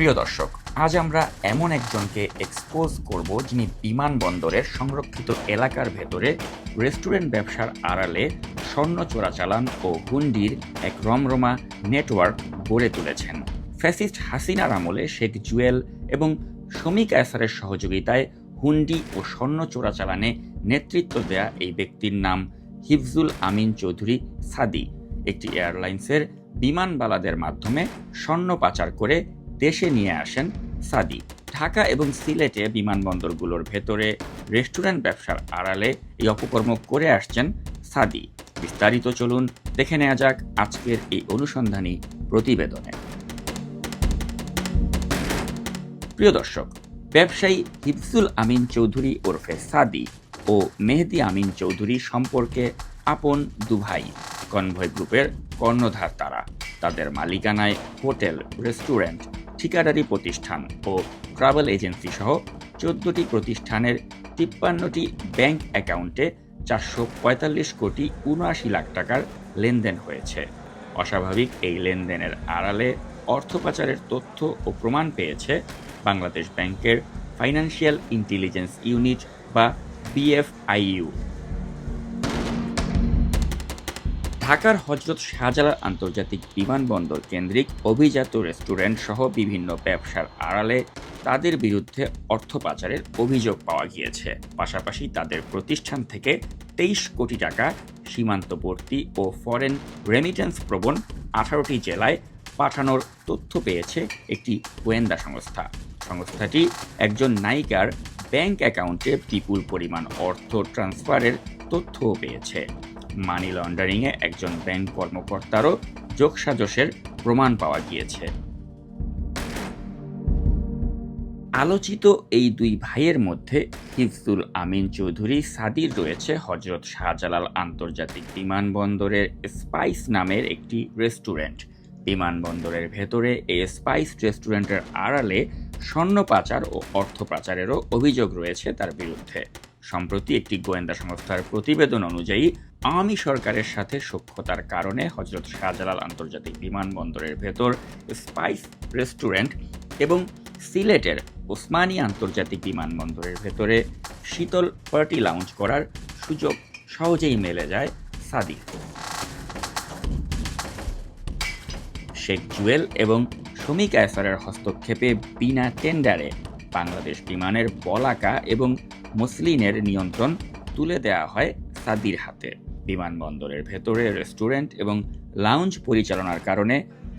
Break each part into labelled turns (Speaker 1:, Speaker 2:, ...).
Speaker 1: প্রিয় দর্শক, আজ আমরা এমন একজনকে এক্সপোজ করব যিনি বিমানবন্দরের সংরক্ষিত এলাকার ভেতরে রেস্টুরেন্ট ব্যবসার আড়ালে স্বর্ণ চোরাচালান ও হুন্ডির এক রমরমা নেটওয়ার্ক গড়ে তুলেছেন। ফ্যাসিস্ট হাসিনার আমলে শেখ জুয়েল এবং শমী কায়সারের সহযোগিতায় হুন্ডি ও স্বর্ণ চোরাচালানে নেতৃত্ব দেয়া এই ব্যক্তির নাম হিফজুল আমিন চৌধুরী সাদি। একটি এয়ারলাইন্সের বিমানবালাদের মাধ্যমে স্বর্ণ পাচার করে দেশে নিয়ে আসেন সাদি। ঢাকা এবং সিলেটে বিমানবন্দরগুলোর ভেতরে রেস্টুরেন্ট ব্যবসার আড়ালে এই অপকর্ম করে আসছেন সাদি। বিস্তারিত চলুন দেখে নেওয়া যাক আজকের এই অনুসন্ধানী প্রতিবেদনে। প্রিয় দর্শক, ব্যবসায়ী হিফজুল আমিন চৌধুরী ওরফে সাদি ও মেহেদি আমিন চৌধুরী সম্পর্কে আপন দুভাই। কনভয় গ্রুপের কর্ণধার তারা। তাদের মালিকানায় হোটেল, রেস্টুরেন্ট, ঠিকাদারি প্রতিষ্ঠান ও ট্রাভেল এজেন্সি সহ 14টি প্রতিষ্ঠানের 53টি ব্যাংক অ্যাকাউন্টে 445 কোটি 79 লাখ টাকার লেনদেন হয়েছে। অস্বাভাবিক এই লেনদেনের আড়ালে অর্থ পাচারের তথ্য ও প্রমাণ পেয়েছে বাংলাদেশ ব্যাংকের ফাইন্যান্সিয়াল ইন্টেলিজেন্স ইউনিট বা BFIU। ঢাকার হযরত শাহজালাল আন্তর্জাতিক বিমানবন্দর কেন্দ্রিক অভিজাত রেস্টুরেন্ট সহ বিভিন্ন ব্যবসার আড়ালে তাদের বিরুদ্ধে অর্থ পাচারের অভিযোগ পাওয়া গিয়েছে। পাশাপাশি তাদের প্রতিষ্ঠান থেকে 23 কোটি টাকা সীমান্তবর্তী ও ফরেন রেমিটেন্স প্রবণ 18টি জেলায় পাঠানোর তথ্য পেয়েছে একটি গোয়েন্দা সংস্থা। সংস্থাটি একজন নায়িকার ব্যাংক অ্যাকাউন্টে বিপুল পরিমাণ অর্থ ট্রান্সফারের তথ্যও পেয়েছে। মানি লন্ডারিংয়ে একজন ব্যাংক কর্মকর্তারও যোগসাজশের প্রমাণ পাওয়া গিয়েছে। আলোচিত এই দুই ভাইয়ের মধ্যে হিফজুল আমিন চৌধুরী সাদির রয়েছে হযরত শাহজালাল আন্তর্জাতিক বিমানবন্দরের স্পাইস নামের একটি রেস্টুরেন্ট। বিমানবন্দরের ভেতরে এই স্পাইস রেস্টুরেন্টের আড়ালে স্বর্ণ পাচার ও অর্থ পাচারেরও অভিযোগ রয়েছে তার বিরুদ্ধে। সম্প্রতি একটি গোয়েন্দা সংস্থার প্রতিবেদন অনুযায়ী আওয়ামী সরকারের সাথে সখ্যতার কারণে হযরত শাহজালাল আন্তর্জাতিক বিমানবন্দরের ভেতর স্পাইস রেস্টুরেন্ট এবং সিলেটের ওসমানী আন্তর্জাতিক বিমানবন্দরের ভেতরে শীতল পার্টি লাউঞ্জ করার সুযোগ সহজেই মেলে যায় সাদির। শেখ জুয়েল এবং শমী কায়সারের হস্তক্ষেপে বিনা টেন্ডারে বাংলাদেশ বিমানের বলাকা এবং মসলিনের নিয়ন্ত্রণ তুলে দেওয়া হয় সাদির হাতে। বিমানবন্দরের ভেতরে রেস্টুরেন্ট এবং লাউঞ্জ পরিচালনার কারণে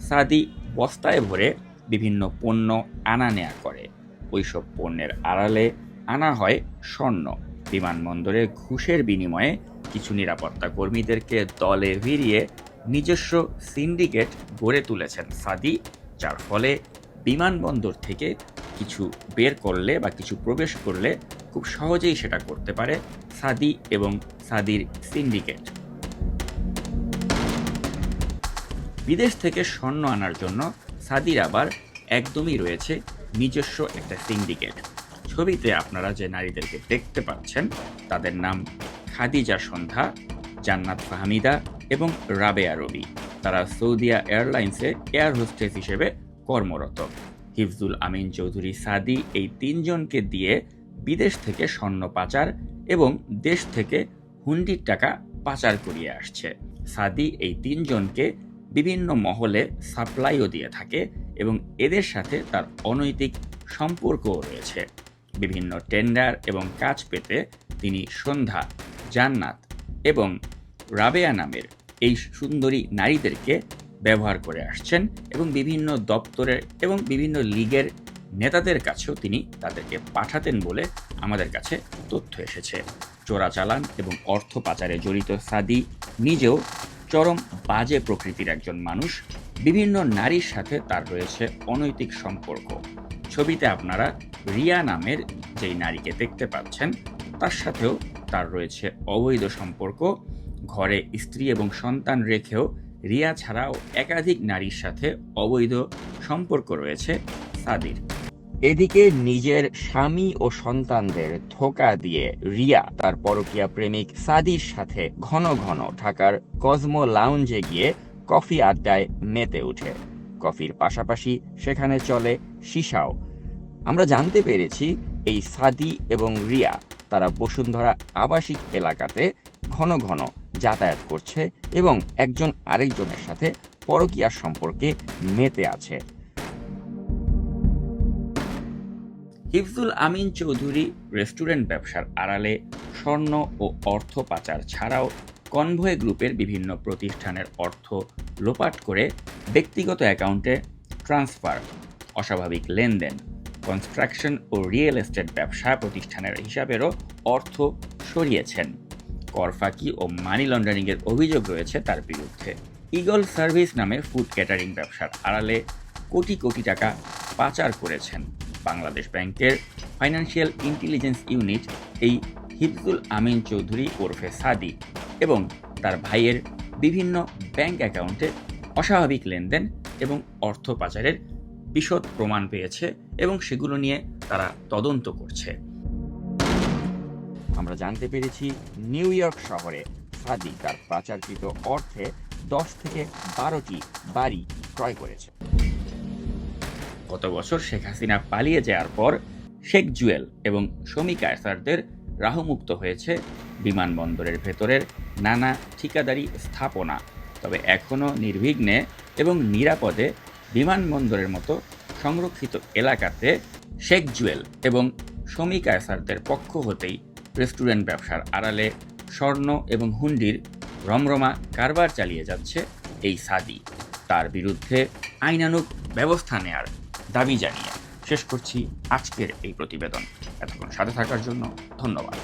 Speaker 1: সাদি বস্তায় ভরে বিভিন্ন পণ্য আনা নেয়া করে। ওইসব পণ্যের আড়ালে আনা হয় স্বর্ণ। বিমানবন্দরে ঘুষের বিনিময়ে কিছু নিরাপত্তা কর্মীদেরকে দলে ভিড়িয়ে নিজস্ব সিন্ডিকেট গড়ে তুলেছেন সাদি, যার ফলে বিমানবন্দর থেকে কিছু বের করলে বা কিছু প্রবেশ করলে খুব সহজেই সেটা করতে পারে সাদি এবং সাদির সিন্ডিকেট। বিদেশ থেকে স্বর্ণ আনার জন্য সাদির আবার একদমই রয়েছে নিজস্ব একটা সিন্ডিকেট। ছবিতে আপনারা যে নারীদেরকে দেখতে পাচ্ছেন তাদের নাম খাদিজা সন্ধ্যা, জান্নাত ফাহমিদা এবং রাবেয়া রবি। তারা সৌদিয়া এয়ারলাইন্সে এয়ার হোস্টেস হিসেবে কর্মরত। হিফজুল আমিন চৌধুরী সাদি এই তিনজনকে দিয়ে বিদেশ থেকে স্বর্ণ পাচার এবং দেশ থেকে হুন্ডির টাকা পাচার করিয়ে আসছে। সাদি এই তিনজনকে বিভিন্ন মহলে সাপ্লাইও দিয়ে থাকে এবং এদের সাথে তার অনৈতিক সম্পর্কও রয়েছে। বিভিন্ন টেন্ডার এবং কাজ পেতে তিনি সন্ধ্যা, জান্নাত এবং রাবেয়া নামের এই সুন্দরী নারীদেরকে ব্যবহার করে আসছেন এবং বিভিন্ন দপ্তরের এবং বিভিন্ন লীগের নেতাদের কাছেও তিনি তাদেরকে পাঠাতেন বলে আমাদের কাছে তথ্য এসেছে। চোরাচালান এবং অর্থ পাচারে জড়িত সাদি নিজেও চরম বাজে প্রকৃতির একজন মানুষ। বিভিন্ন নারীর সাথে তার রয়েছে অনৈতিক সম্পর্ক। ছবিতে আপনারা রিয়া নামের যেই নারীকে দেখতে পাচ্ছেন তার সাথেও তার রয়েছে অবৈধ সম্পর্ক। ঘরে স্ত্রী এবং সন্তান রেখেও রিয়া ছাড়াও একাধিক নারীর সাথে অবৈধ সম্পর্ক রয়েছে সাদির। এদিকে নিজের স্বামী ও সন্তানদের ধোঁকা দিয়ে রিয়া তার পরকীয়া প্রেমিক সাদির সাথে ঘন ঘন ঢাকার কসমো লাউঞ্জে গিয়ে কফি আড্ডায় মেতে ওঠে। কফির পাশাপাশি সেখানে চলে সিসাও। আমরা জানতে পেরেছি এই সাদি এবং রিয়া তারা বসুন্ধরা আবাসিক এলাকাতে ঘন ঘন যাতায়াত করছে এবং একজন আরেকজনের সাথে পরকীয়া সম্পর্কে মেতে আছে। হিফজুল আমিন চৌধুরী রেস্টুরেন্ট ব্যবসার আড়ালে স্বর্ণ ও অর্থ পাচার ছাড়াও কনভয় গ্রুপের বিভিন্ন প্রতিষ্ঠানের অর্থ লোপাট করে ব্যক্তিগত অ্যাকাউন্টে ট্রান্সফার, অস্বাভাবিক লেনদেন, কনস্ট্রাকশন ও রিয়েল এস্টেট ব্যবসা প্রতিষ্ঠানের হিসাবেরও অর্থ সরিয়েছেন। করফাকি ও মানি লন্ডারিংয়ের অভিযোগ রয়েছে তার বিরুদ্ধে। ইগল সার্ভিস নামে ফুড ক্যাটারিং ব্যবসার আড়ালে কোটি কোটি টাকা পাচার করেছেন। বাংলাদেশ ব্যাংকের ফাইন্যান্সিয়াল ইন্টেলিজেন্স ইউনিট এই হিফজুল আমিন চৌধুরী ওরফে সাদি এবং তার ভাইয়ের বিভিন্ন ব্যাংক অ্যাকাউন্টে অস্বাভাবিক লেনদেন এবং অর্থ পাচারের বিশদ প্রমাণ পেয়েছে এবং সেগুলো নিয়ে তারা তদন্ত করছে। আমরা জানতে পেরেছি নিউ ইয়র্ক শহরে সাদি তার পাচারকৃত অর্থে 10 থেকে 12টি বাড়ি ক্রয় করেছে। গত বছর শেখ হাসিনা পালিয়ে যাওয়ার পর শেখ জুয়েল এবং শমী কায়সারদের রাহুমুক্ত হয়েছে বিমানবন্দরের ভেতরের নানা ঠিকাদারি স্থাপনা। তবে এখনও নির্বিঘ্নে এবং নিরাপদে বিমানবন্দরের মতো সংরক্ষিত এলাকাতে শেখ জুয়েল এবং শমী কায়সারদের পক্ষ হতেই রেস্টুরেন্ট ব্যবসার আড়ালে স্বর্ণ এবং হুন্ডির রমরমা কারবার চালিয়ে যাচ্ছে এই সাদি। তার বিরুদ্ধে আইনানুগ ব্যবস্থা নেয়ার দাবি জানিয়ে শেষ করছি আজকের এই প্রতিবেদন। এতক্ষণ সাথে থাকার জন্য ধন্যবাদ।